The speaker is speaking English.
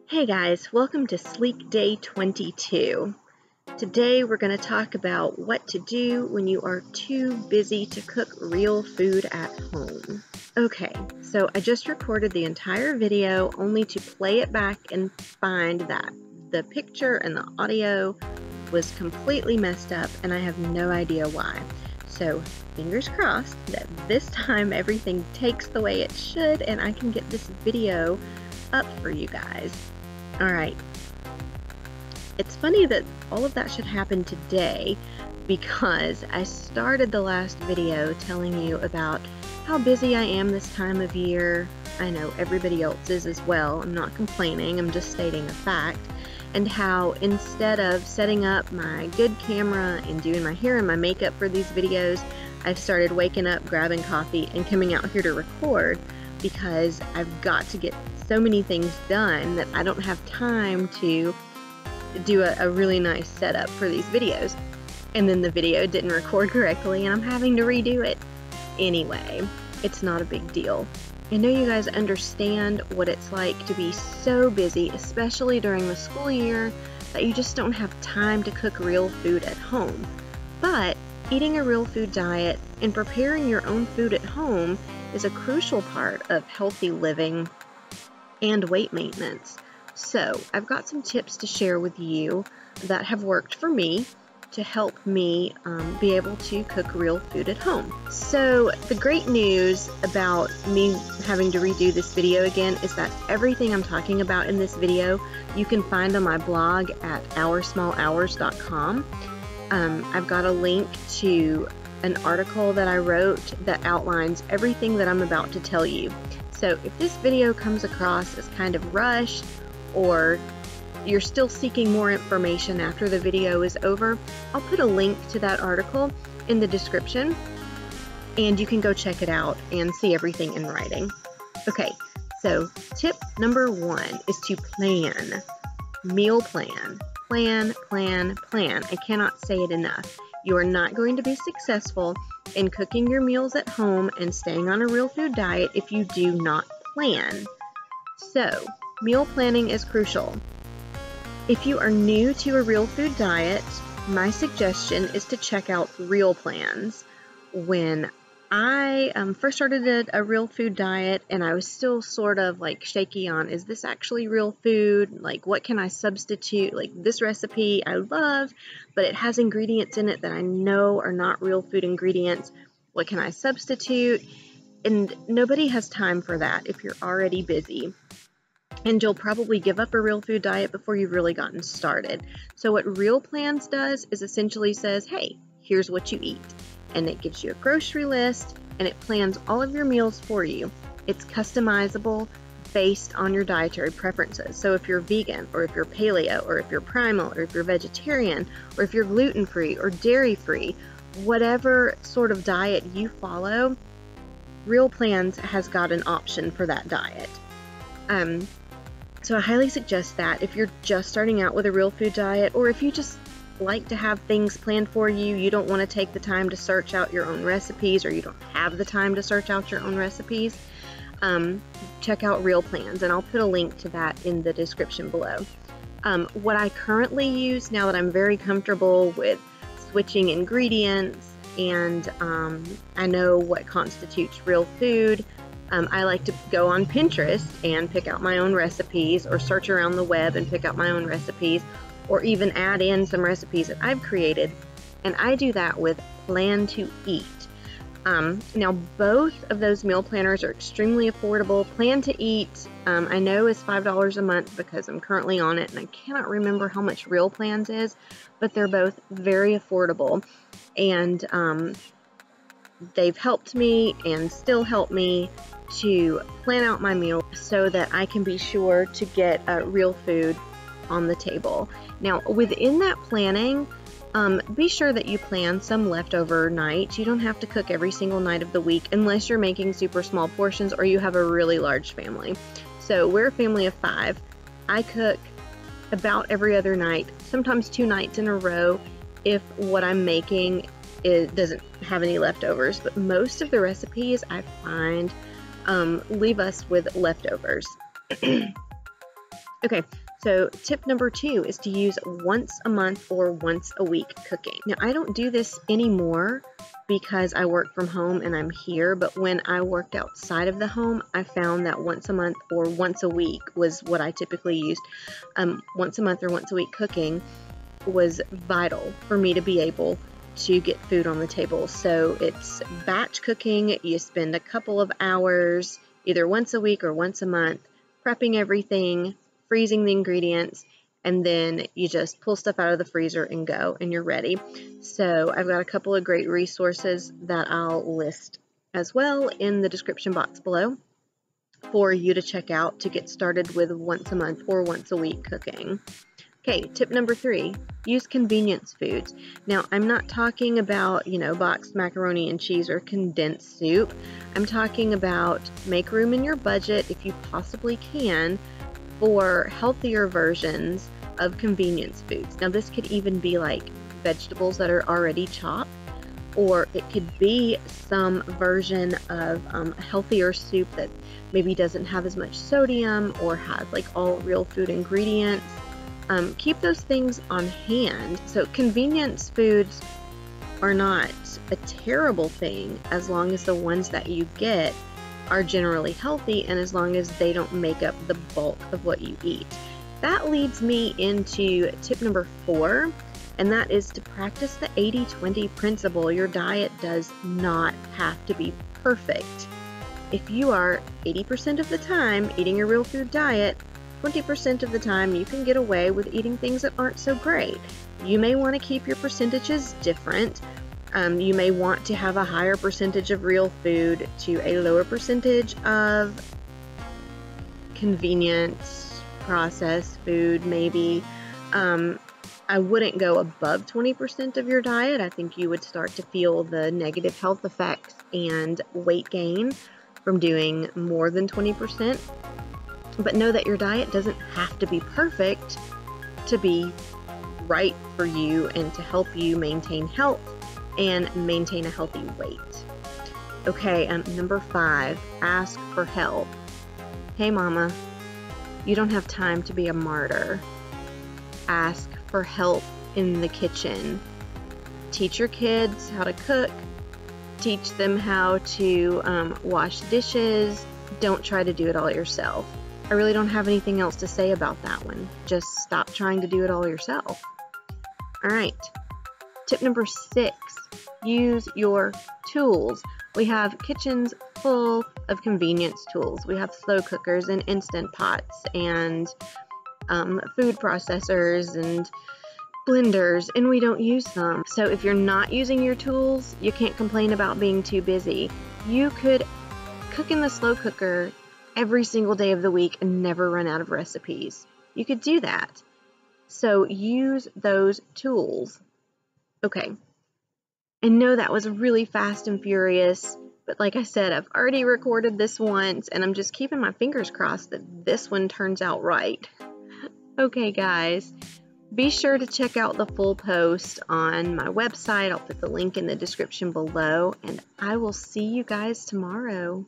Hey guys, welcome to Slique Day 22. Today we're going to talk about what to do when you are too busy to cook real food at home. Okay, so I just recorded the entire video only to play it back and find that the picture and the audio was completely messed up and I have no idea why. So fingers crossed that this time everything takes the way it should and I can get this video up for you guys. Alright, it's funny that all of that should happen today because I started the last video telling you about how busy I am this time of year. I know everybody else is as well. I'm not complaining, I'm just stating a fact. And how instead of setting up my good camera and doing my hair and my makeup for these videos, I've started waking up, grabbing coffee, and coming out here to record because I've got to get so many things done that I don't have time to do a really nice setup for these videos. And then the video didn't record correctly and I'm having to redo it. Anyway, it's not a big deal. I know you guys understand what it's like to be so busy, especially during the school year, that you just don't have time to cook real food at home. But eating a real food diet and preparing your own food at home is a crucial part of healthy living and weight maintenance. So I've got some tips to share with you that have worked for me to help me be able to cook real food at home. So the great news about me having to redo this video again is that everything I'm talking about in this video you can find on my blog at oursmallhours.com. I've got a link to an article that I wrote that outlines everything that I'm about to tell you. So if this video comes across as kind of rushed or you're still seeking more information after the video is over, I'll put a link to that article in the description and you can go check it out and see everything in writing. Okay, so tip number 1 is to plan. Meal plan. Plan, plan, plan. I cannot say it enough. You are not going to be successful in cooking your meals at home and staying on a real food diet if you do not plan. So, meal planning is crucial. If you are new to a real food diet, my suggestion is to check out Real Plans. When I first started a real food diet and I was still sort of like shaky on, is this actually real food? Like, what can I substitute? Like, this recipe I love, but it has ingredients in it that I know are not real food ingredients. What can I substitute? And nobody has time for that if you're already busy. And you'll probably give up a real food diet before you've really gotten started. So what Real Plans does is essentially says, hey, here's what you eat. And it gives you a grocery list and it plans all of your meals for you. It's customizable based on your dietary preferences. So if you're vegan or if you're paleo or if you're primal or if you're vegetarian or if you're gluten-free or dairy-free, whatever sort of diet you follow, Real Plans has got an option for that diet. So I highly suggest that if you're just starting out with a real food diet, or if you just like to have things planned for you, you don't want to take the time to search out your own recipes, or you don't have the time to search out your own recipes, check out Real Plans, and I'll put a link to that in the description below. What I currently use now that I'm very comfortable with switching ingredients and I know what constitutes real food, I like to go on Pinterest and pick out my own recipes, or search around the web and pick out my own recipes, or even add in some recipes that I've created, and I do that with Plan to Eat. Now both of those meal planners are extremely affordable. Plan to Eat I know is $5 a month because I'm currently on it and I cannot remember how much Real Plans is, but they're both very affordable and they've helped me and still help me to plan out my meal so that I can be sure to get real food on the table. Now within that planning, be sure that you plan some leftover nights. You don't have to cook every single night of the week unless you're making super small portions or you have a really large family. So we're a family of 5. I cook about every other night, sometimes 2 nights in a row if what I'm making doesn't have any leftovers, but most of the recipes I find leave us with leftovers. Okay, so tip number 2 is to use once a month or once a week cooking. Now, I don't do this anymore because I work from home and I'm here, but when I worked outside of the home, I found that once a month or once a week was what I typically used. Once a month or once a week cooking was vital for me to be able to get food on the table. So it's batch cooking. You spend a couple of hours either once a week or once a month prepping everything, freezing the ingredients, and then you just pull stuff out of the freezer and go, and you're ready. So I've got a couple of great resources that I'll list as well in the description box below for you to check out to get started with once a month or once a week cooking. Okay, tip number 3, use convenience foods. Now, I'm not talking about, boxed macaroni and cheese or condensed soup. I'm talking about make room in your budget, if you possibly can, for healthier versions of convenience foods. Now, this could even be like vegetables that are already chopped, or it could be some version of a healthier soup that maybe doesn't have as much sodium or has like all real food ingredients. Keep those things on hand. So convenience foods are not a terrible thing as long as the ones that you get are generally healthy and as long as they don't make up the bulk of what you eat. That leads me into tip number 4, and that is to practice the 80-20 principle. Your diet does not have to be perfect. If you are 80% of the time eating a real food diet, 20% of the time you can get away with eating things that aren't so great. You may want to keep your percentages different. You may want to have a higher percentage of real food to a lower percentage of convenience processed food, maybe. I wouldn't go above 20% of your diet. I think you would start to feel the negative health effects and weight gain from doing more than 20%. But know that your diet doesn't have to be perfect to be right for you and to help you maintain health and maintain a healthy weight. Okay, number 5, ask for help. Hey mama, you don't have time to be a martyr. Ask for help in the kitchen. Teach your kids how to cook. Teach them how to wash dishes. Don't try to do it all yourself. I really don't have anything else to say about that one. Just stop trying to do it all yourself. All right. Tip number 6, use your tools. We have kitchens full of convenience tools. We have slow cookers and instant pots and food processors and blenders, and we don't use them. So if you're not using your tools, you can't complain about being too busy. You could cook in the slow cooker every single day of the week and never run out of recipes. You could do that. So use those tools. Okay. I know that was really fast and furious, but like I said, I've already recorded this once and I'm just keeping my fingers crossed that this one turns out right. Okay, guys, be sure to check out the full post on my website. I'll put the link in the description below, and I will see you guys tomorrow.